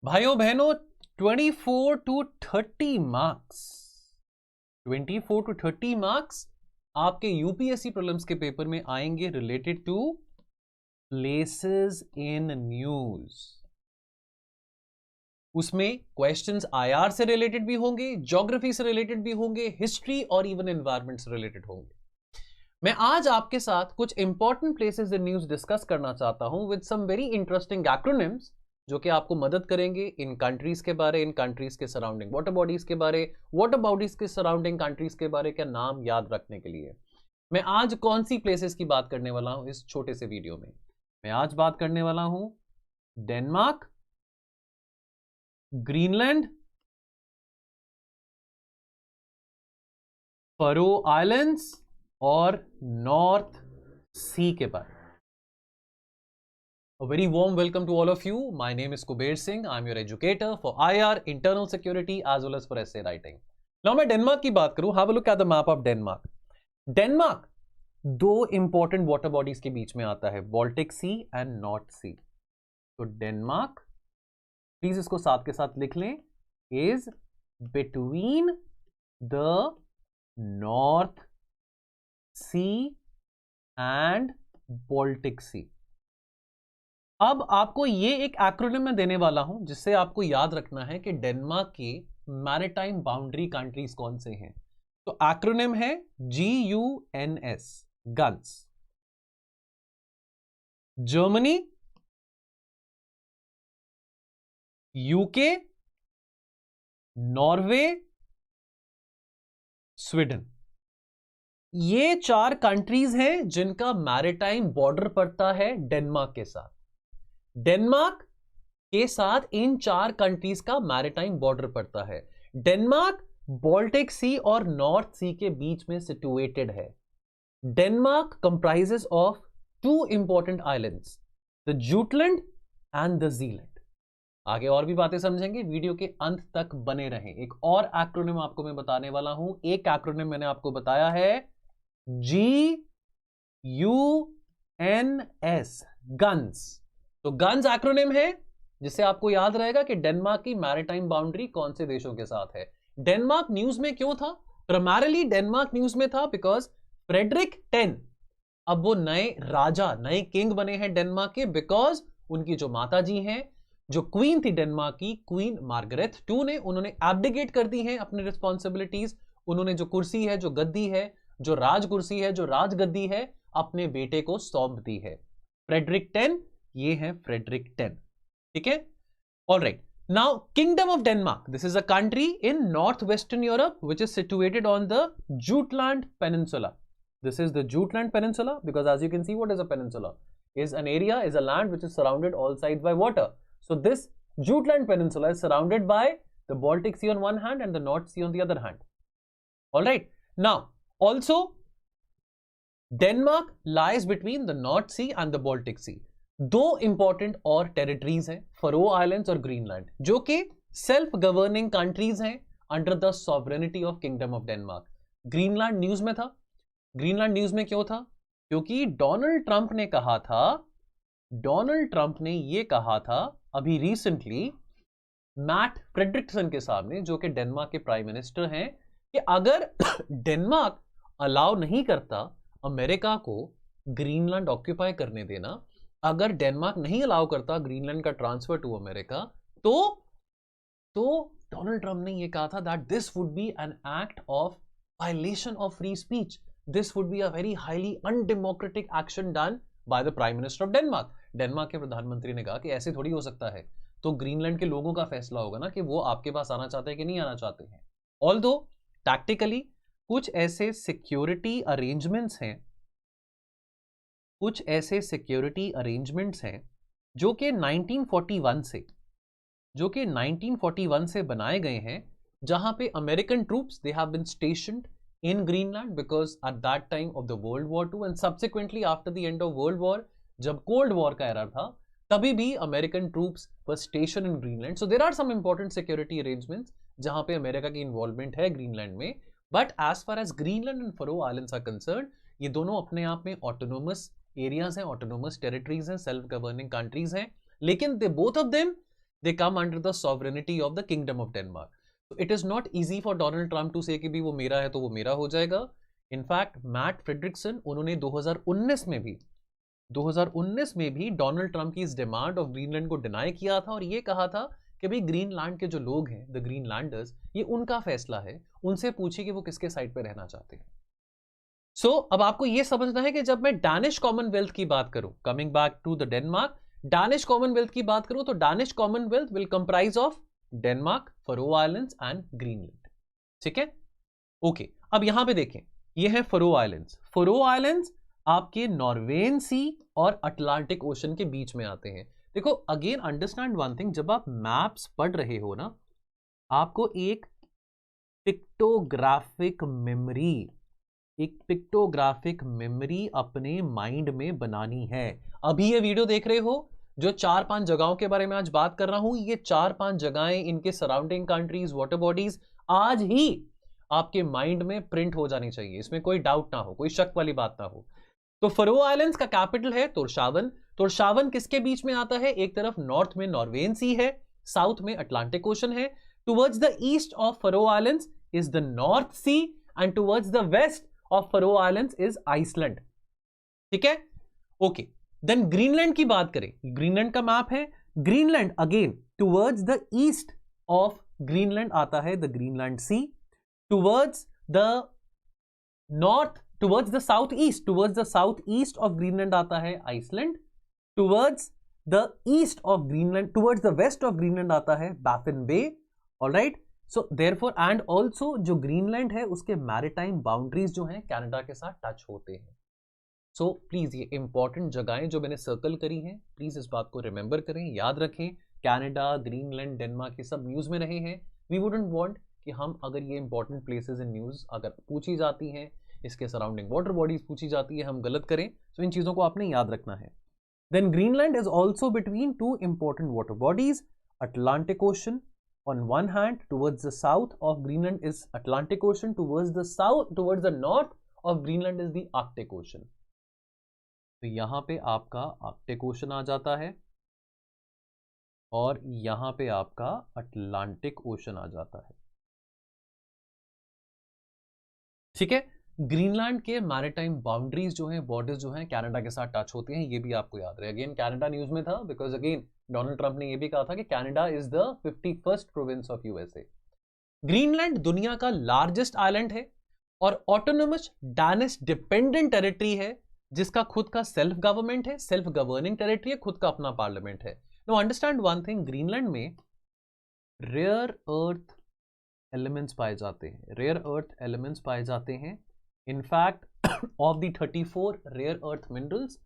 भाइयों बहनों 24 to 30 marks 24 to 30 marks आपके यूपीएससी प्रीलिम्स के पेपर में आएंगे related to places in news. उसमें क्वेश्चंस आईआर से रिलेटेड भी होंगे, ज्योग्राफी से रिलेटेड भी होंगे, हिस्ट्री और इवन एनवायरमेंट से रिलेटेड होंगे। मैं आज आपके साथ कुछ important places in news discuss करना चाहता हूं with some very interesting acronyms जो कि आपको मदद करेंगे इन कंट्रीज के बारे, इन कंट्रीज के सराउंडिंग वाटर बॉडीज के बारे, वाटर बॉडीज के सराउंडिंग कंट्रीज के बारे का नाम याद रखने के लिए। मैं आज कौन सी प्लेसेस की बात करने वाला हूं इस छोटे से वीडियो में? मैं आज बात करने वाला हूं डेनमार्क, ग्रीनलैंड, फरो आइलैंड्स और नॉर्थ सी के बारे। A very warm welcome to all of you. My name is Kuber Singh. I'm your educator for IR, internal security as well as for essay writing. Now मैं Denmark की बात करूं, have a look at the map of Denmark. Denmark दो important water bodies के बीच में आता है, Baltic sea and North sea. तो डेनमार्क, प्लीज इसको साथ के साथ लिख लें, is between the North C and Baltic sea. अब आपको ये एक एक्रोनिम में देने वाला हूं जिससे आपको याद रखना है कि डेनमार्क की मैरिटाइम बाउंड्री कंट्रीज कौन से हैं। तो एक्रोनिम है GUNS, guns. Germany, UK, Norway, Sweden. ये चार कंट्रीज हैं जिनका मैरिटाइम बॉर्डर पड़ता है डेनमार्क के साथ। डेनमार्क के साथ इन चार कंट्रीज का मैरिटाइम बॉर्डर पड़ता है। डेनमार्क बाल्टिक सी और नॉर्थ सी के बीच में सिचुएटेड है। Denmark comprises of two important islands, the Jutland and the Zealand. आगे और भी बातें समझेंगे, वीडियो के अंत तक बने रहें। एक और एक्रोनिम आपको मैं बताने वाला हूं। एक एक्रोनिम मैंने आपको बताया है GUNS, गन्स। तो गन्स एक्रोनिम है जिससे आपको याद रहेगा कि डेनमार्क की मैरिटाइम बाउंड्री कौन से देशों के साथ है। डेनमार्क न्यूज में क्यों था? प्राइमरीली डेनमार्क न्यूज में था बिकॉज फ्रेडरिक 10 अब वो नए राजा, नए किंग बने हैं डेनमार्क के, बिकॉज उनकी जो माता जी हैं, जो क्वीन थी डेनमार्क की, क्वीन मार्गरेट 2 ने, उन्होंने एब्डिकेट कर दी है अपनी रिस्पॉन्सिबिलिटीज। उन्होंने जो कुर्सी है, जो गद्दी है, जो राज कुर्सी है, जो राजगद्दी है, अपने बेटे को सौंप दी है। फ्रेडरिक 10, ये है फ्रेडरिक 10, ठीक है। Alright, now kingdom of Denmark, this is a country in north western Europe which is situated on the Jutland peninsula. This is the Jutland Peninsula because as you can see, what is a peninsula? Is an area, is a land which is surrounded all sides by water. So this Jutland Peninsula is surrounded by the Baltic Sea on one hand and the North Sea on the other hand. All right. Now, also Denmark lies between the North Sea and the Baltic Sea. दो important और territories हैं, furrow islands और Greenland, जो कि self governing countries हैं under the sovereignty of kingdom of Denmark. Greenland news में था। Greenland news में क्यों था? क्योंकि डोनाल्ड ट्रंप ने कहा था, डोनाल्ड ट्रंप ने यह कहा था अभी रिसेंटली मैट फ्रेडरिक्सन के सामने, जो कि डेनमार्क के प्राइम मिनिस्टर हैं, कि अगर डेनमार्क अलाउ नहीं करता अमेरिका को ग्रीनलैंड ऑक्यूपाई करने देना, अगर डेनमार्क नहीं अलाउ करता ग्रीनलैंड का ट्रांसफर टू अमेरिका, तो डोनाल्ड ट्रंप ने यह कहा था that this would be an act of violation of free speech. This would be a very highly undemocratic action done by the Prime Minister of Denmark. Denmark के प्रधानमंत्री ने कहा कि ऐसे थोड़ी हो सकता है, तो ग्रीनलैंड के लोगों का फैसला होगा ना कि वो आपके पास आना चाहते हैं कि नहीं आना चाहते हैं। Although टैक्टिकली कुछ ऐसे सिक्योरिटी अरेंजमेंट्स हैं, कुछ ऐसे सिक्योरिटी अरेंजमेंट्स हैं जो कि 1941 से बनाए गए हैं, जहां पे American troops they have been stationed in Greenland because at that time of the World War II and subsequently after the end of World War, जब Cold War का era था, तभी भी American troops were stationed in Greenland. So there are some important security arrangements जहां पे America की involvement है Greenland में। But as far as Greenland and Faroe Islands are concerned, ये दोनों अपने आप में autonomous areas हैं, autonomous territories हैं, self governing countries हैं, लेकिन they both of them they come under the sovereignty of the kingdom of Denmark. तो it is not easy for Donald Trump to say कि भी वो मेरा है तो वो मेरा हो जाएगा. इनफैक्ट मैट फ्रेडरिक्सन उन्होंने 2019 में भी डोनाल्ड ट्रंप की इस डिमांड ऑफ ग्रीनलैंड को डिनाई किया था और ये कहा था कि भाई ग्रीनलैंड के जो लोग हैं, द ग्रीनलैंडर्स, ये उनका फैसला है, उनसे पूछिए कि वो किसके साइड पे रहना चाहते हैं. सो अब आपको ये समझना है कि जब मैं डैनिश कॉमनवेल्थ की बात करूं, coming back to the Denmark, Danish commonwealth की बात करूं तो Danish commonwealth will comprise of Denmark, Faroe Islands and Greenland. ठीक है, ओके. अब यहां पे देखें, ये है फरो आइलैंड्स. फरो आइलैंड्स आपके नॉर्वेन सी और अटलांटिक ओशन के बीच में आते हैं. देखो, अगेन अंडरस्टैंड वन थिंग, जब आप मैप्स पढ़ रहे हो ना, आपको एक पिक्टोग्राफिक मेमोरी अपने माइंड में बनानी है. अभी ये वीडियो देख रहे हो, जो 4-5 जगहों के बारे में आज बात कर रहा हूं, ये 4-5 जगहें, इनके सराउंडिंग कंट्रीज, वाटर बॉडीज आज ही आपके माइंड में प्रिंट हो जानी चाहिए. इसमें कोई डाउट ना हो, कोई शक वाली बात ना हो. तो फरो आइलैंड्स का कैपिटल है तोरशावन. तोरशावन किसके बीच में आता है? एक तरफ नॉर्थ में नॉर्वेन सी है, साउथ में अटलांटिक ओशन है. Towards the east of Faroe Islands is the North C and towards the west of Faroe Islands is Iceland. ठीक है, ओके. देन ग्रीनलैंड की बात करें, ग्रीनलैंड का मैप है. Greenland again towards the east of Greenland आता है the Greenland Sea. Towards the north, towards the south east of Greenland आता है Iceland. Towards the east of Greenland, towards the west of Greenland आता है Baffin Bay. Alright, so therefore and also जो Greenland है उसके maritime boundaries जो हैं Canada के साथ टच होते हैं. सो प्लीज ये इंपॉर्टेंट जगहें जो मैंने सर्कल करी हैं, प्लीज इस बात को रिमेंबर करें, याद रखें. कनाडा, ग्रीनलैंड, डेनमार्क, ये सब न्यूज में रहे हैं. वी वुडंट वांट कि हम, अगर ये इंपॉर्टेंट प्लेसेस इन न्यूज अगर पूछी जाती हैं, इसके सराउंडिंग वाटर बॉडीज पूछी जाती है, हम गलत करें. तो इन चीजों को आपने याद रखना है. Then Greenland is also between two important water bodies. Atlantic Ocean on one hand, towards the south of Greenland is Atlantic Ocean, towards the north of Greenland is the Arctic Ocean. तो यहां पे आपका Arctic ocean आ जाता है और यहां पे आपका अटलांटिक ओशन आ जाता है. ठीक है, ग्रीनलैंड के मैरिटाइम बाउंड्रीज जो हैं, बॉर्डर्स जो हैं, कनाडा के साथ टच होते हैं. ये भी आपको याद रहे. अगेन कनाडा न्यूज में था बिकॉज अगेन डोनाल्ड ट्रंप ने ये भी कहा था कि Canada is the 51st province of USA. Greenland दुनिया का लार्जेस्ट आइलैंड है और ऑटोनोमस डैनिश डिपेंडेंट टेरिटरी है, जिसका खुद का सेल्फ गवर्नमेंट है, सेल्फ गवर्निंग टेरिटरी है, खुद का अपना पार्लियामेंट है. Now understand one thing, Greenland में रेयर अर्थ एलिमेंट्स पाए जाते हैं. In fact of the 34 rare earth minerals,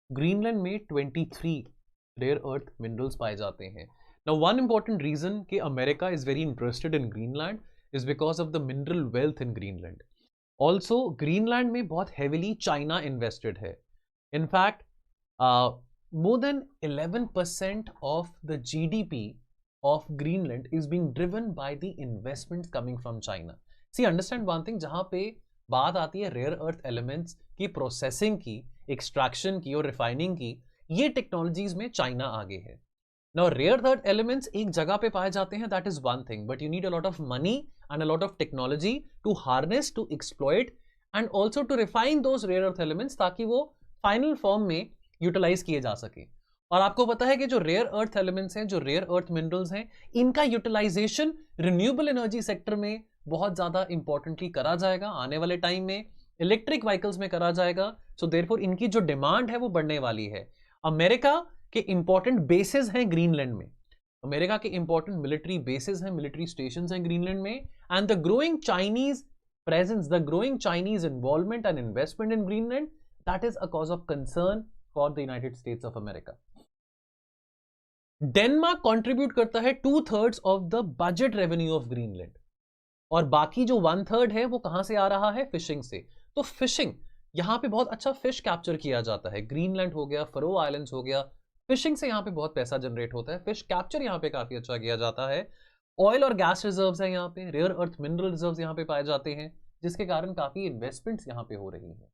Greenland में 23 रेयर अर्थ मिनरल्स पाए जाते हैं. नाउ वन इंपॉर्टेंट रीजन कि America is very interested in Greenland is because of the mineral wealth in Greenland. Also Greenland में बहुत हेविली चाइना इन्वेस्टेड है. In fact more than 11% of the GDP of Greenland is being driven by the investments coming from China. See, understand one thing, जहां पे बात आती है rare earth elements की processing की, एक्सट्रैक्शन की और रिफाइनिंग की, ये टेक्नोलॉजीज में चाइना आगे है. नाउ रेयर अर्थ एलिमेंट्स एक जगह पे पाए जाते हैं, that is one thing, but you need a lot of money and a lot of technology to harness, to exploit and also to refine those rare earth elements, ताकि वो final form में utilise किए जा सके. और आपको पता है कि जो रेयर अर्थ एलिमेंट्स हैं, जो रेयर अर्थ मिनरल्स हैं, इनका यूटिलाइजेशन रिन्यूएबल एनर्जी सेक्टर में बहुत ज्यादा इंपॉर्टेंटली करा जाएगा. आने वाले टाइम में इलेक्ट्रिक व्हीकल्स में करा जाएगा. सो देयरफॉर इनकी जो डिमांड है वो बढ़ने वाली है. अमेरिका के इंपॉर्टेंट बेसेस हैं ग्रीनलैंड में, अमेरिका के इंपॉर्टेंट मिलिट्री बेसेस हैं, मिलिट्री स्टेशंस हैं ग्रीनलैंड में. And the growing Chinese presence, the growing Chinese involvement and investment in Greenland, that is a cause of concern for the United states of America. Denmark contribute करता है 2/3 of the budget revenue of Greenland, और बाकी जो 1/3 है वो कहां से आ रहा है? फिशिंग से. तो फिशिंग, यहां पे बहुत अच्छा फिश कैप्चर किया जाता है. ग्रीनलैंड हो गया, फरो आइलैंड्स हो गया, फिशिंग से यहां पे बहुत पैसा जनरेट होता है. फिश कैप्चर यहां पे काफी अच्छा किया जाता है. ऑयल और गैस रिजर्व्स है यहां पे, रेयर अर्थ मिनरल रिजर्व्स यहां पे पाए जाते हैं, जिसके कारण काफी इन्वेस्टमेंट्स यहां पे हो रही हैं.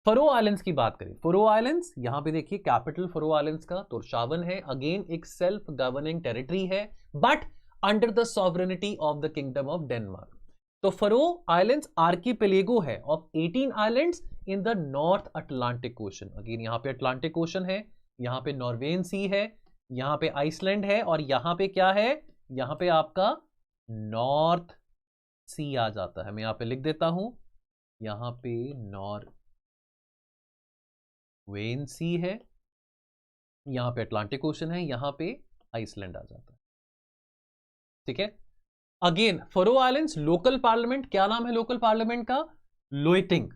फरो आइलैंड्स की बात करें, फरो आइलैंड्स यहां पे देखिए कैपिटल फरो आइलैंड्स का तोरशावन है, अगेन एक सेल्फ गवर्निंग टेरिटरी है but under the sovereignty of the kingdom of Denmark. तो फरो आइलैंड्स आर्कीपेलेगो है of 18 islands in the north Atlantic ocean. Again यहां पे अटलांटिक ओशन है, यहां पे नॉर्वेन सी है, यहां पे आइसलैंड है और यहां पे क्या है, यहां पे आपका नॉर्थ सी आ जाता है। मैं यहां पे लिख देता हूं, यहां पे नॉर्वेन सी है, यहां पे अटलांटिक ओशन है, यहां पे आइसलैंड आ जाता है। ठीक है, again furrow islands local parliament, क्या नाम है लोकल पार्लियामेंट का, लोइटिंग,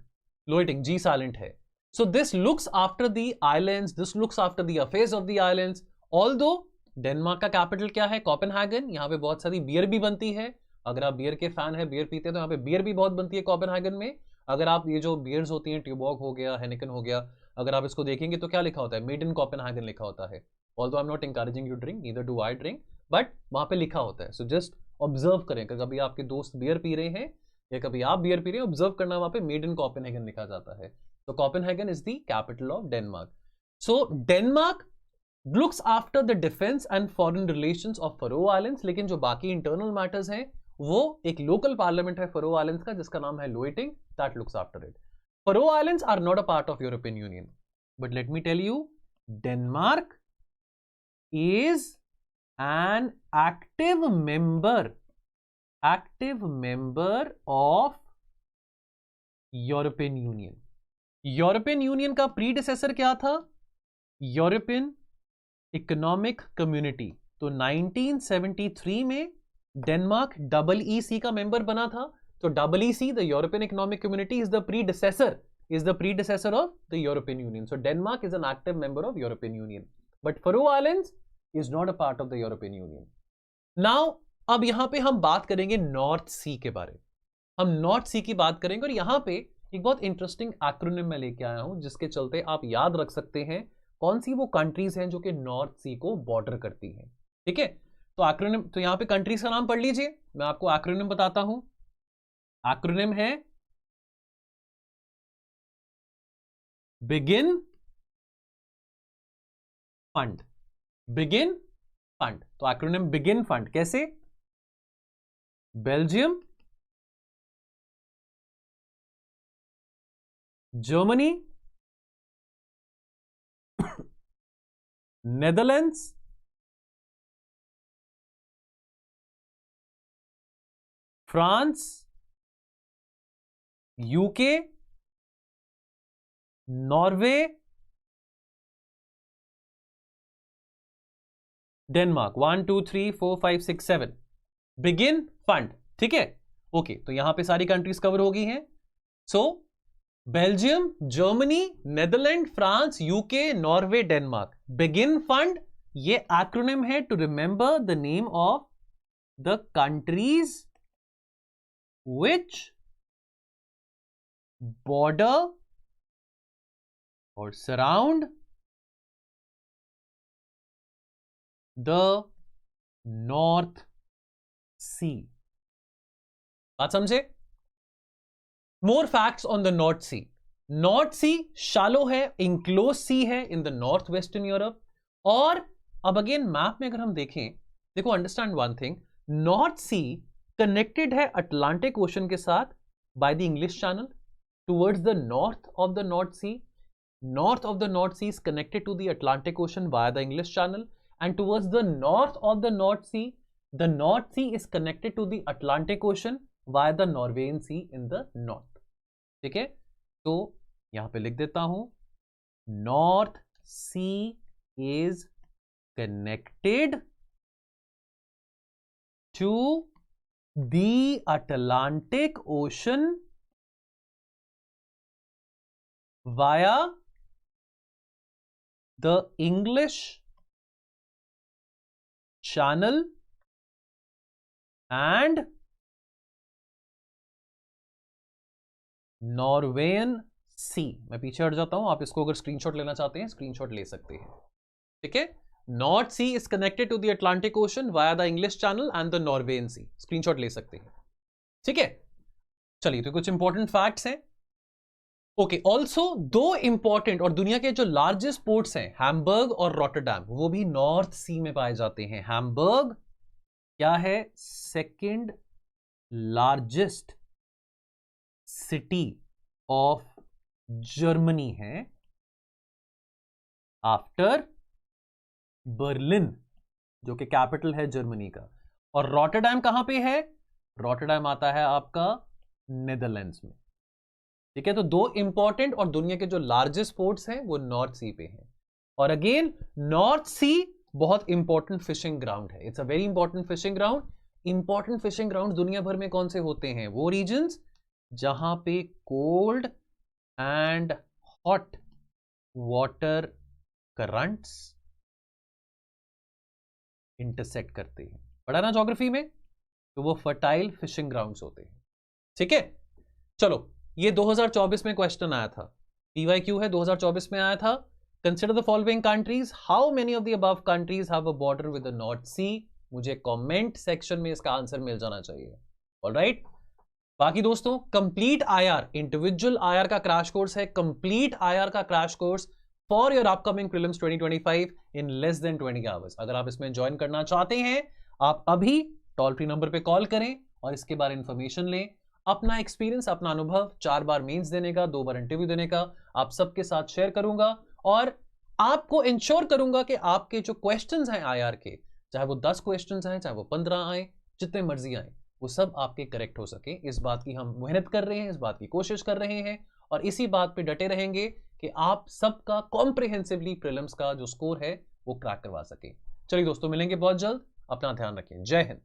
लोइटिंग जी साइलेंट है। So this looks after the islands, this looks after the affairs of the islands. Although Denmark का कैपिटल क्या है, कोपेनहेगन, यहां पे बहुत सारी बियर भी बनती है, अगर आप बियर के फैन है, बियर पीते हैं तो यहाँ पे बियर भी बहुत बनती है कोपेनहेगन में। अगर आप ये जो बियर्स होती हैं, ट्यूबॉग हो गया, हेनिकन हो गया, अगर आप इसको देखेंगे तो क्या लिखा होता है, मेड इन कोपेनहेगन लिखा होता है। Although I am not encouraging you drink, neither do I drink, but वहां पे लिखा होता है। सो जस्ट ऑब्जर्व करें, कभी आपके दोस्त बियर पी रहे हैं या कभी आप बियर पी रहे हैं, ऑब्जर्व करना, वहां पे मेड इन कोपेनहेगन लिखा जाता है। तो Copenhagen is the capital of Denmark. So Denmark looks after the defence and foreign relations of Faroe Islands, लेकिन जो बाकी इंटरनल मैटर्स हैं वो एक लोकल पार्लियामेंट है फरो आइलैंड्स का जिसका नाम है Logting, that looks after it. Faroe Islands are not a part of European Union, but let me tell you, Denmark is an active member of European Union. European Union का predecessor क्या था, European economic community. तो 1973 में Denmark EEC का member बना था। तो EEC, the European economic community, is the predecessor of the European union. So Denmark is an active member of European Union, but furrow islands is not a part of the European Union. Now, अब यहां पे हम बात करेंगे north सी के बारे में। हम नॉर्थ सी की बात करेंगे और यहां पे एक बहुत इंटरेस्टिंग एक्रोनिम मैं लेके आया हूं जिसके चलते आप याद रख सकते हैं कौन सी वो कंट्रीज हैं जो कि नॉर्थ सी को बॉर्डर करती हैं। ठीक है, तो एक्रोनिम, तो यहां पे कंट्रीज का नाम पढ़ लीजिए, मैं आपको एक्रोनिम बताता हूं। एक्रोनिम है बिगिन फंड, बिगिन फंड। तो एक्रोनिम बिगिन फंड कैसे, Belgium, Germany, Netherlands, France, UK, Norway, Denmark. 1 2 3 4 5 6 7 begin fund. ठीक है, ओके, तो यहां पे सारी कंट्रीज कवर हो गई हैं। So Belgium, Germany, Netherland, France, UK, Norway, Denmark. Begin fund ये एक्रोनिम है to remember the name of the countries which border और सराउंड द नॉर्थ सी। बात समझे? More facts on the North C. North sea shallow है, enclose sea है in the north western Europe. और अब again map में अगर हम देखें, देखो understand one thing, North sea connected है अटलांटिक ओशन के साथ by the English Channel towards the north of the North C. North of the North Sea is connected to the Atlantic Ocean by the English Channel, and towards the north of the North Sea, the North Sea is connected to the Atlantic Ocean via the Norwegian Sea in the north. ठीक है, तो यहां पे लिख देता हूं, North Sea is connected to the Atlantic Ocean via the English Channel and Norwegian Sea। मैं पीछे हट जाता हूं, आप इसको अगर स्क्रीनशॉट लेना चाहते हैं स्क्रीनशॉट ले सकते हैं। ठीक है, North Sea is connected to the Atlantic Ocean via the English Channel and the Norwegian Sea. Screenshot ले सकते हैं। ठीक है, चलिए, तो कुछ इंपॉर्टेंट फैक्ट्स हैं। ओके, ऑल्सो दो इंपॉर्टेंट और दुनिया के जो लार्जेस्ट पोर्ट्स हैं हैम्बर्ग और रॉटरडैम, वो भी नॉर्थ सी में पाए जाते हैं। हैम्बर्ग क्या है? Second largest city of Germany है आफ्टर बर्लिन, जो कि कैपिटल है जर्मनी का। और रॉटरडैम कहां पे है? रॉटरडैम आता है आपका नेदरलैंड्स में। ठीक है, तो दो इंपॉर्टेंट और दुनिया के जो लार्जेस्ट पोर्ट्स हैं वो नॉर्थ सी पे हैं। और अगेन नॉर्थ सी बहुत इंपॉर्टेंट फिशिंग ग्राउंड है, it's a very important fishing ground. Important fishing ground दुनिया भर में कौन से होते हैं? वो रीजन्स जहां पे cold and hot water currents intersect करते हैं। पढ़ा ना ज्योग्राफी में? तो वो फर्टाइल फिशिंग ग्राउंड्स होते हैं। ठीक है, चलो ये 2024 में क्वेश्चन आया था, पीवाईक्यू है, 2024 में आया था। Consider the following countries, how many of the above countries have a border with the North sea. मुझे कमेंट सेक्शन में इसका आंसर मिल जाना चाहिए। ऑलराइट, बाकी दोस्तों कंप्लीट आईआर, इंडिविजुअल आईआर का क्रैश कोर्स है, कंप्लीट आईआर का crash course for your upcoming prelims 2025 in less than 20 hours. अगर आप इसमें ज्वाइन करना चाहते हैं, आप अभी टोल फ्री नंबर पे कॉल करें और इसके बारे में इंफॉर्मेशन लें। अपना एक्सपीरियंस, अपना अनुभव, 4 बार मेंस देने का, 2 बार इंटरव्यू देने का, आप सबके साथ शेयर करूंगा और आपको इंश्योर करूंगा कि आपके जो क्वेश्चंस हैं आईआर के, चाहे वो 10 क्वेश्चंस आए, चाहे वो 15 आए, जितने मर्जी आए, वो सब आपके करेक्ट हो सके। इस बात की हम मेहनत कर रहे हैं, इस बात की कोशिश कर रहे हैं और इसी बात पे डटे रहेंगे कि आप सबका कॉम्प्रिहेंसिवली प्रीलिम्स का जो स्कोर है वो क्रैक करवा सके। चलिए दोस्तों, मिलेंगे बहुत जल्द, अपना ध्यान रखें। जय हिंद।